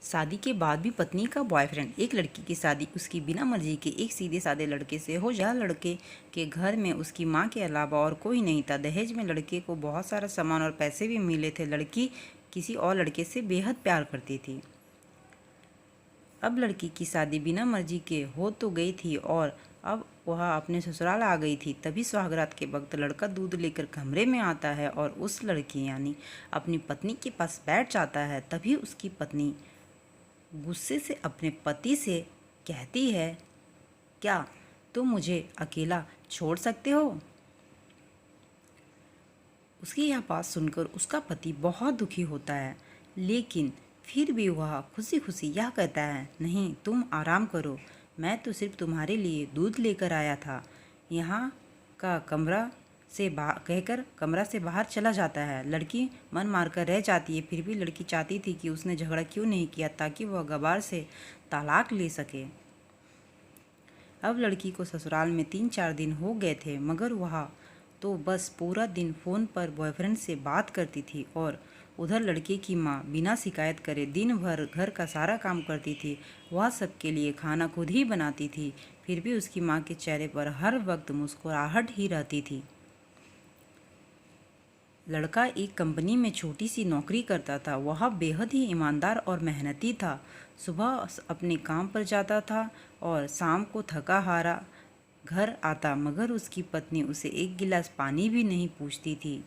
शादी के बाद भी पत्नी का बॉयफ्रेंड। एक लड़की की शादी उसकी बिना मर्जी के एक सीधे साधे लड़के से हो जाए। लड़के के घर में उसकी माँ के अलावा और कोई नहीं था। दहेज में लड़के को बहुत सारा सामान और पैसे भी मिले थे। लड़की किसी और लड़के से बेहद प्यार करती थी। अब लड़की की शादी बिना मर्जी के हो तो गई थी और अब वह अपने ससुराल आ गई थी। तभी सुहागरात के वक्त लड़का दूध लेकर कमरे में आता है और उस लड़की यानी अपनी पत्नी के पास बैठ जाता है। तभी उसकी पत्नी गुस्से से अपने पति से कहती है, क्या तुम मुझे अकेला छोड़ सकते हो? उसकी यह बात सुनकर उसका पति बहुत दुखी होता है, लेकिन फिर भी वह खुशी खुशी यह कहता है, नहीं तुम आराम करो, मैं तो सिर्फ तुम्हारे लिए दूध लेकर आया था। यहाँ का कमरा से बाहर कहकर कमरा से बाहर चला जाता है। लड़की मन मारकर रह जाती है। फिर भी लड़की चाहती थी कि उसने झगड़ा क्यों नहीं किया ताकि वह गवार से तलाक ले सके। अब लड़की को ससुराल में 3-4 दिन हो गए थे, मगर वह तो बस पूरा दिन फ़ोन पर बॉयफ्रेंड से बात करती थी और उधर लड़के की माँ बिना शिकायत करे दिन भर घर का सारा काम करती थी। वह सबके लिए खाना खुद ही बनाती थी। फिर भी उसकी माँ के चेहरे पर हर वक्त मुस्कुराहट ही रहती थी। लड़का एक कंपनी में छोटी सी नौकरी करता था। वह बेहद ही ईमानदार और मेहनती था। सुबह अपने काम पर जाता था और शाम को थका हारा घर आता, मगर उसकी पत्नी उसे एक गिलास पानी भी नहीं पूछती थी।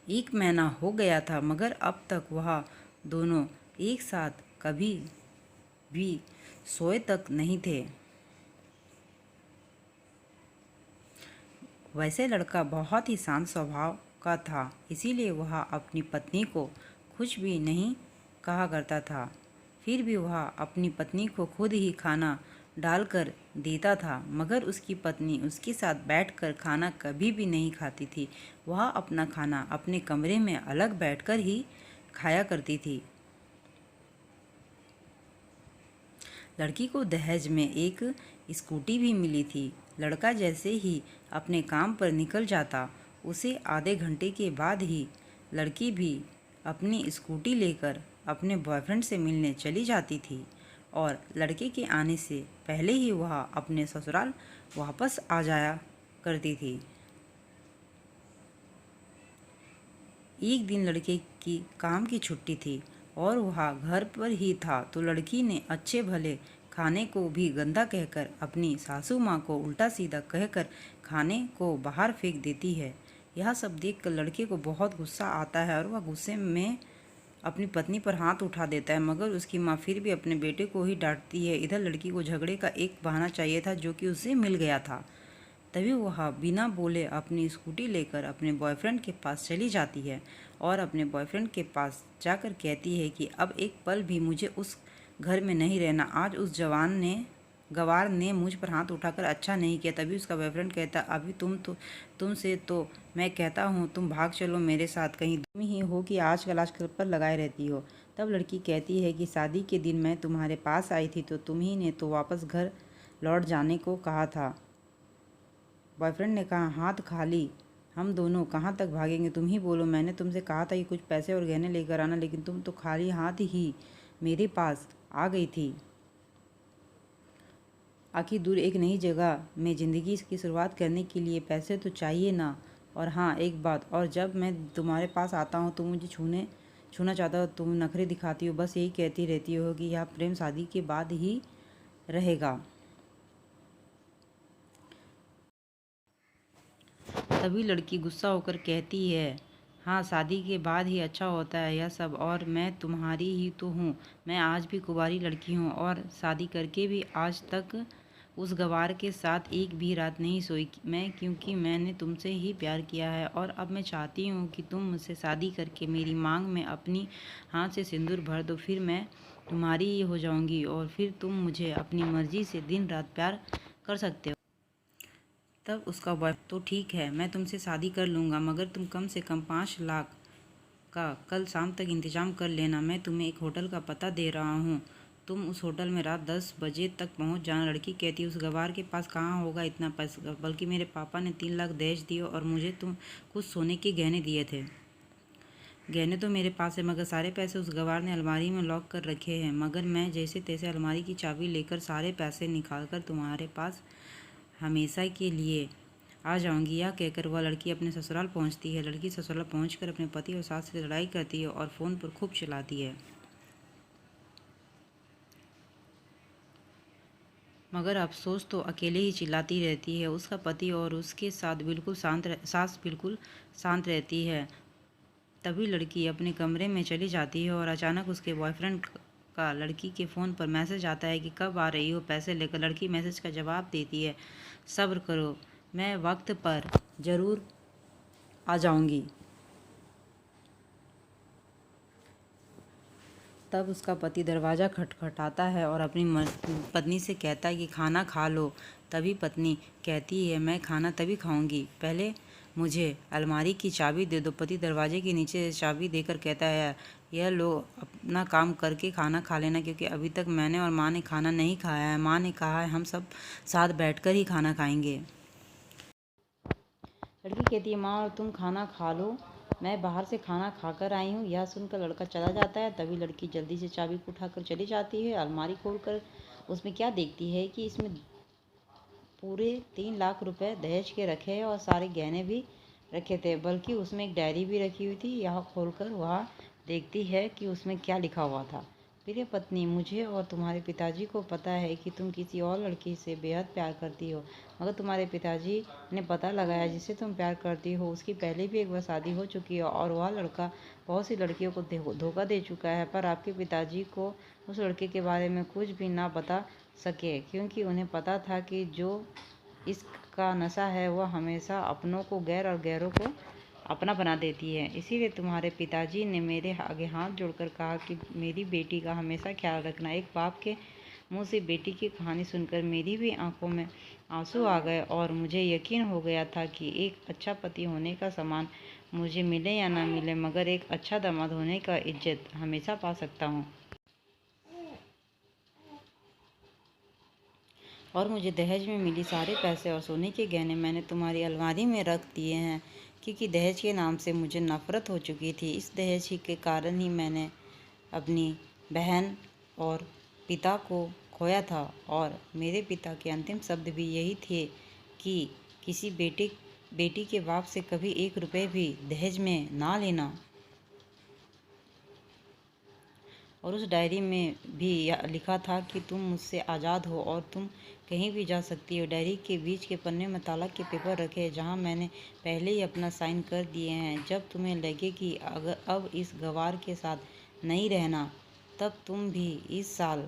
1 महीना हो गया था, मगर अब तक वह दोनों एक साथ कभी भी सोए तक नहीं थे। वैसे लड़का बहुत ही शांत स्वभाव का था, इसीलिए वह अपनी पत्नी को कुछ भी नहीं कहा करता था। फिर भी वह अपनी पत्नी को खुद ही खाना डालकर देता था, मगर उसकी पत्नी उसके साथ बैठकर खाना कभी भी नहीं खाती थी। वह अपना खाना अपने कमरे में अलग बैठकर ही खाया करती थी। लड़की को दहेज में एक स्कूटी भी मिली थी। लड़का जैसे ही अपने काम पर निकल जाता, उसे आधे घंटे के बाद ही लड़की भी अपनी स्कूटी लेकर अपने बॉयफ्रेंड से मिलने चली जाती थी और लड़के के आने से पहले ही वह अपने ससुराल वापस आ जाया करती थी। एक दिन लड़के की काम की छुट्टी थी और वह घर पर ही था, तो लड़की ने अच्छे भले खाने को भी गंदा कहकर अपनी सासू माँ को उल्टा सीधा कहकर खाने को बाहर फेंक देती है। यह सब देखकर लड़के को बहुत गुस्सा आता है और वह गुस्से में अपनी पत्नी पर हाथ उठा देता है, मगर उसकी माँ फिर भी अपने बेटे को ही डांटती है। इधर लड़की को झगड़े का एक बहाना चाहिए था जो कि उसे मिल गया था। तभी वह बिना बोले अपनी स्कूटी लेकर अपने बॉयफ्रेंड के पास चली जाती है और अपने बॉयफ्रेंड के पास जाकर कहती है कि अब एक पल भी मुझे उस घर में नहीं रहना। आज उस गवार ने मुझ पर हाथ उठाकर अच्छा नहीं किया। तभी उसका बॉयफ्रेंड कहता, अभी तुमसे तो मैं कहता हूँ तुम भाग चलो मेरे साथ, कहीं तुम ही हो कि आजकल पर लगाए रहती हो। तब लड़की कहती है कि शादी के दिन मैं तुम्हारे पास आई थी तो तुम ही ने तो वापस घर लौट जाने को कहा था। बॉयफ्रेंड ने कहा, हाथ खाली हम दोनों कहाँ तक भागेंगे, तुम ही बोलो। मैंने तुमसे कहा था कि कुछ पैसे और गहने लेकर आना, लेकिन तुम तो खाली हाथ ही मेरे पास आ गई थी। आखिर दूर एक नई जगह में ज़िंदगी की शुरुआत करने के लिए पैसे तो चाहिए ना। और हाँ एक बात और, जब मैं तुम्हारे पास आता हूँ तो मुझे छूना चाहता हो, तुम नखरे दिखाती हो, बस यही कहती रहती हो कि यह प्रेम शादी के बाद ही रहेगा। तभी लड़की गुस्सा होकर कहती है, हाँ शादी के बाद ही अच्छा होता है यह सब, और मैं तुम्हारी ही तो हूँ। मैं आज भी कुंवारी लड़की हूँ और शादी करके भी आज तक उस गवार के साथ एक भी रात नहीं सोई मैं, क्योंकि मैंने तुमसे ही प्यार किया है और अब मैं चाहती हूँ कि तुम मुझसे शादी करके मेरी मांग में अपनी हाथ से सिंदूर भर दो। फिर मैं तुम्हारी ही हो जाऊँगी और फिर तुम मुझे अपनी मर्जी से दिन रात प्यार कर सकते हो। तब उसका बॉय, तो ठीक है मैं तुमसे शादी कर लूँगा, मगर तुम कम से कम 5 लाख का कल शाम तक इंतजाम कर लेना। मैं तुम्हें एक होटल का पता दे रहा हूँ, तुम उस होटल में रात 10 बजे तक पहुँच जाना। लड़की कहती है, उस गवार के पास कहाँ होगा इतना पैसा, बल्कि मेरे पापा ने 3 लाख दहेज दिए और मुझे तुम कुछ सोने के गहने दिए थे। गहने तो मेरे पास है, मगर सारे पैसे उस गंवार ने अलमारी में लॉक कर रखे हैं। मगर मैं जैसे तैसे अलमारी की चाबी लेकर सारे पैसे निकालकर तुम्हारे पास हमेशा के लिए आ जाऊंगी। यह कहकर वह लड़की अपने ससुराल पहुंचती है। लड़की ससुराल पहुंचकर अपने पति और सास से लड़ाई करती है और फ़ोन पर खूब चिल्लाती है। मगर अफसोस तो अकेले ही चिल्लाती रहती है। उसका पति और उसके साथ सास बिल्कुल शांत रहती है। तभी लड़की अपने कमरे में चली जाती है और अचानक उसके बॉयफ्रेंड का लड़की के फ़ोन पर मैसेज आता है कि कब आ रही हो पैसे लेकर। लड़की मैसेज का जवाब देती है, सब्र करो, मैं वक्त पर ज़रूर आ जाऊंगी। तब उसका पति दरवाज़ा खटखटाता है और अपनी पत्नी से कहता है कि खाना खा लो। तभी पत्नी कहती है, मैं खाना तभी खाऊंगी, पहले मुझे अलमारी की चाबी दे दो। पति दरवाजे के नीचे चाबी देकर कहता है, यह लो, अपना काम करके खाना खा लेना, क्योंकि अभी तक मैंने और माँ ने खाना नहीं खाया है। माँ ने कहा है हम सब साथ बैठकर ही खाना खाएंगे। लड़की कहती है, माँ और तुम खाना खा लो, मैं बाहर से खाना खाकर आई हूँ। यह सुनकर लड़का चला जाता है। तभी लड़की जल्दी से चाबी को उठाकर चली जाती है। अलमारी खोलकर उसमें क्या देखती है कि इसमें पूरे 3 लाख रुपए दहेज के रखे हैं और सारे गहने भी रखे थे, बल्कि उसमें एक डायरी भी रखी हुई थी। यह खोलकर वह देखती है कि उसमें क्या लिखा हुआ था। प्रिय पत्नी, मुझे और तुम्हारे पिताजी को पता है कि तुम किसी और लड़की से बेहद प्यार करती हो, मगर तुम्हारे पिताजी ने पता लगाया जिससे तुम प्यार करती हो उसकी पहले भी एक बार शादी हो चुकी है और वह लड़का बहुत सी लड़कियों को धोखा दे चुका है। पर आपके पिताजी को उस लड़के के बारे में कुछ भी ना बता सके, क्योंकि उन्हें पता था कि जो इसका नशा है वह हमेशा अपनों को गैर और गैरों को अपना बना देती है। इसीलिए तुम्हारे पिताजी ने मेरे आगे हाथ जोड़कर कहा कि मेरी बेटी का हमेशा ख्याल रखना। एक बाप के मुंह से बेटी की कहानी सुनकर मेरी भी आंखों में आंसू आ गए और मुझे यकीन हो गया था कि एक अच्छा पति होने का सम्मान मुझे मिले या ना मिले, मगर एक अच्छा दामाद होने का इज्जत हमेशा पा सकता हूँ। और मुझे दहेज में मिली सारे पैसे और सोने के गहने मैंने तुम्हारी अलमारी में रख दिए हैं, क्योंकि दहेज के नाम से मुझे नफरत हो चुकी थी। इस दहेज ही के कारण ही मैंने अपनी बहन और पिता को खोया था, और मेरे पिता के अंतिम शब्द भी यही थे कि किसी बेटी के बाप से कभी 1 रुपये भी दहेज में ना लेना। और उस डायरी में भी लिखा था कि तुम मुझसे आज़ाद हो और तुम कहीं भी जा सकती हो। डायरी के बीच के पन्ने में तालाक के पेपर रखे हैं, जहाँ मैंने पहले ही अपना साइन कर दिए हैं। जब तुम्हें लगे कि अगर अब इस गवार के साथ नहीं रहना, तब तुम भी इस साल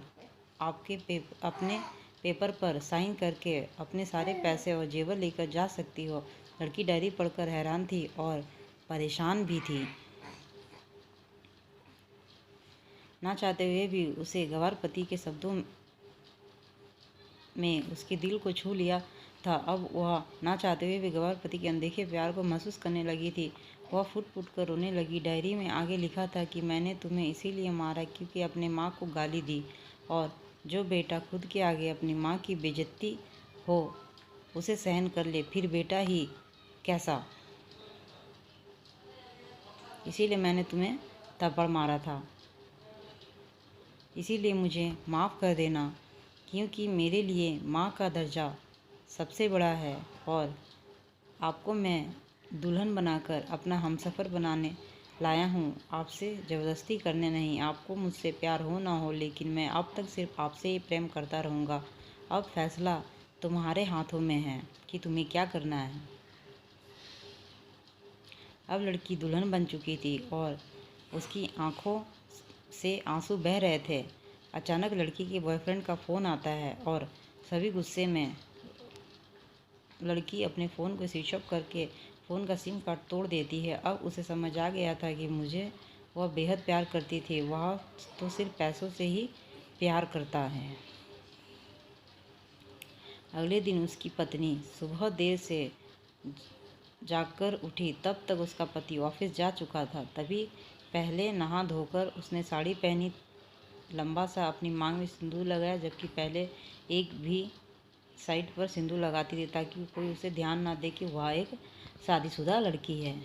अपने पेपर पर साइन करके अपने सारे पैसे और जेवर लेकर जा सकती हो। लड़की डायरी पढ़कर हैरान थी और परेशान भी थी। ना चाहते हुए भी उसे गंवार पति के शब्दों में उसके दिल को छू लिया था। अब वह ना चाहते हुए भी गंवार पति के अनदेखे प्यार को महसूस करने लगी थी। वह फुट फुट कर रोने लगी। डायरी में आगे लिखा था कि मैंने तुम्हें इसीलिए मारा क्योंकि अपने माँ को गाली दी, और जो बेटा खुद के आगे अपनी माँ की बेइज्जती हो उसे सहन कर ले, फिर बेटा ही कैसा, इसीलिए मैंने तुम्हें थप्पड़ मारा था। इसीलिए मुझे माफ़ कर देना, क्योंकि मेरे लिए माँ का दर्जा सबसे बड़ा है, और आपको मैं दुल्हन बनाकर अपना हमसफ़र बनाने लाया हूँ, आपसे ज़बरदस्ती करने नहीं। आपको मुझसे प्यार हो ना हो, लेकिन मैं अब तक सिर्फ आपसे ही प्रेम करता रहूँगा। अब फैसला तुम्हारे हाथों में है कि तुम्हें क्या करना है। अब लड़की दुल्हन बन चुकी थी और उसकी आंखों से आंसू बह रहे थे। अचानक लड़की के बॉयफ्रेंड का फ़ोन आता है और सभी गुस्से में लड़की अपने फ़ोन को स्विच ऑफ करके फ़ोन का सिम कार्ड तोड़ देती है। अब उसे समझ आ गया था कि मुझे वह बेहद प्यार करती थी, वह तो सिर्फ पैसों से ही प्यार करता है। अगले दिन उसकी पत्नी सुबह देर से जागकर उठी। तब तक उसका पति ऑफिस जा चुका था। तभी पहले नहा धोकर उसने साड़ी पहनी, लंबा सा अपनी मांग में सिंदूर लगाया, जबकि पहले एक भी साइड पर सिंदूर लगाती थी ताकि कोई उसे ध्यान ना दे कि वह एक शादीशुदा लड़की है।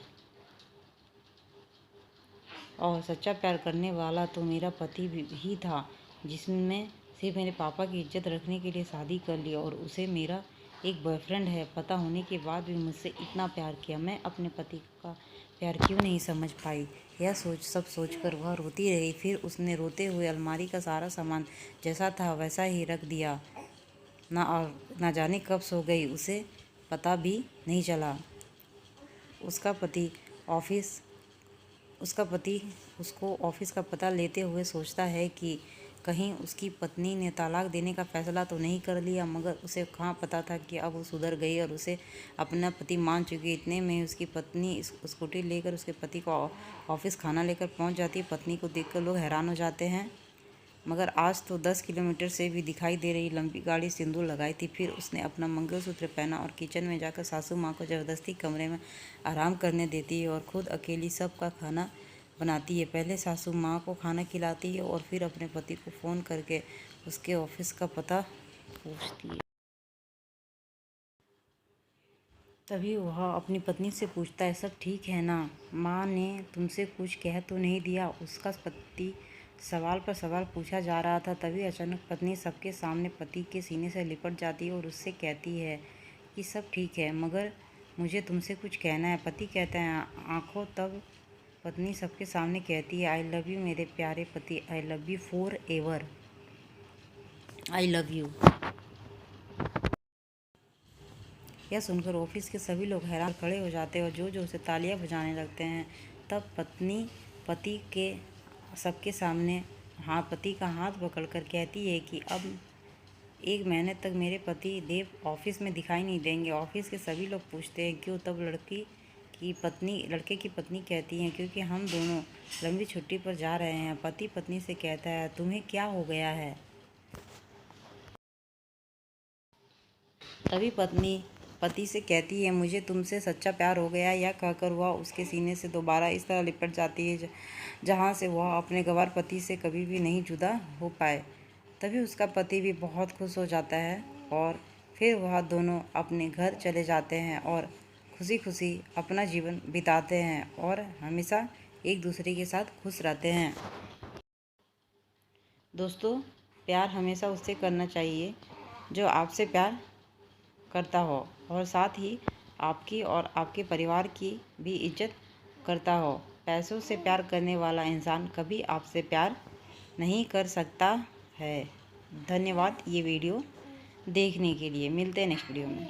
और सच्चा प्यार करने वाला तो मेरा पति ही था, जिसमें सिर्फ मेरे पापा की इज्जत रखने के लिए शादी कर ली और उसे मेरा एक बॉयफ्रेंड है पता होने के बाद भी मुझसे इतना प्यार किया। मैं अपने पति का प्यार क्यों नहीं समझ पाई। यह सब सोचकर वह रोती रही। फिर उसने रोते हुए अलमारी का सारा सामान जैसा था वैसा ही रख दिया। ना जाने कब सो गई, उसे पता भी नहीं चला। उसका पति उसको ऑफिस का पता लेते हुए सोचता है कि कहीं उसकी पत्नी ने तलाक देने का फैसला तो नहीं कर लिया, मगर उसे कहाँ पता था कि अब वो सुधर गई और उसे अपना पति मान चुकी। इतने में उसकी पत्नी स्कूटी लेकर उसके पति को ऑफिस खाना लेकर पहुंच जाती है। पत्नी को देखकर लोग हैरान हो जाते हैं, मगर आज तो 10 किलोमीटर से भी दिखाई दे रही लंबी गाड़ी सिंदूर लगाई थी। फिर उसने अपना मंगलसूत्र पहना और किचन में जाकर सासू माँ को ज़बरदस्ती कमरे में आराम करने देती है और खुद अकेली सबका खाना बनाती है। पहले सासू माँ को खाना खिलाती है और फिर अपने पति को फ़ोन करके उसके ऑफिस का पता पूछती है। तभी वह अपनी पत्नी से पूछता है, सब ठीक है ना? माँ ने तुमसे कुछ कह तो नहीं दिया? उसका पति सवाल पर सवाल पूछा जा रहा था। तभी अचानक पत्नी सबके सामने पति के सीने से लिपट जाती है और उससे कहती है कि सब ठीक है, मगर मुझे तुमसे कुछ कहना है। पति कहता है आंखों। तब पत्नी सबके सामने कहती है, आई लव यू मेरे प्यारे पति, I love you for ever, I love you. यह सुनकर ऑफिस के सभी लोग हैरान खड़े हो जाते हैं और जोर जोर से तालियां बजाने लगते हैं। तब पत्नी पति का हाथ पकड़कर कहती है कि अब 1 महीने तक मेरे पति देव ऑफिस में दिखाई नहीं देंगे। ऑफिस के सभी लोग पूछते हैं क्यों? तब लड़के की पत्नी कहती है क्योंकि हम दोनों लंबी छुट्टी पर जा रहे हैं। पति पत्नी से कहता है तुम्हें क्या हो गया है? तभी पत्नी पति से कहती है मुझे तुमसे सच्चा प्यार हो गया। यह कहकर वह उसके सीने से दोबारा इस तरह लिपट जाती है जहाँ से वह अपने गंवार पति से कभी भी नहीं जुदा हो पाए। तभी उसका पति भी बहुत खुश हो जाता है और फिर वह दोनों अपने घर चले जाते हैं और खुशी खुशी अपना जीवन बिताते हैं और हमेशा एक दूसरे के साथ खुश रहते हैं। दोस्तों, प्यार हमेशा उससे करना चाहिए जो आपसे प्यार करता हो और साथ ही आपकी और आपके परिवार की भी इज्जत करता हो। पैसों से प्यार करने वाला इंसान कभी आपसे प्यार नहीं कर सकता है। धन्यवाद ये वीडियो देखने के लिए। मिलते हैं नेक्स्ट वीडियो में।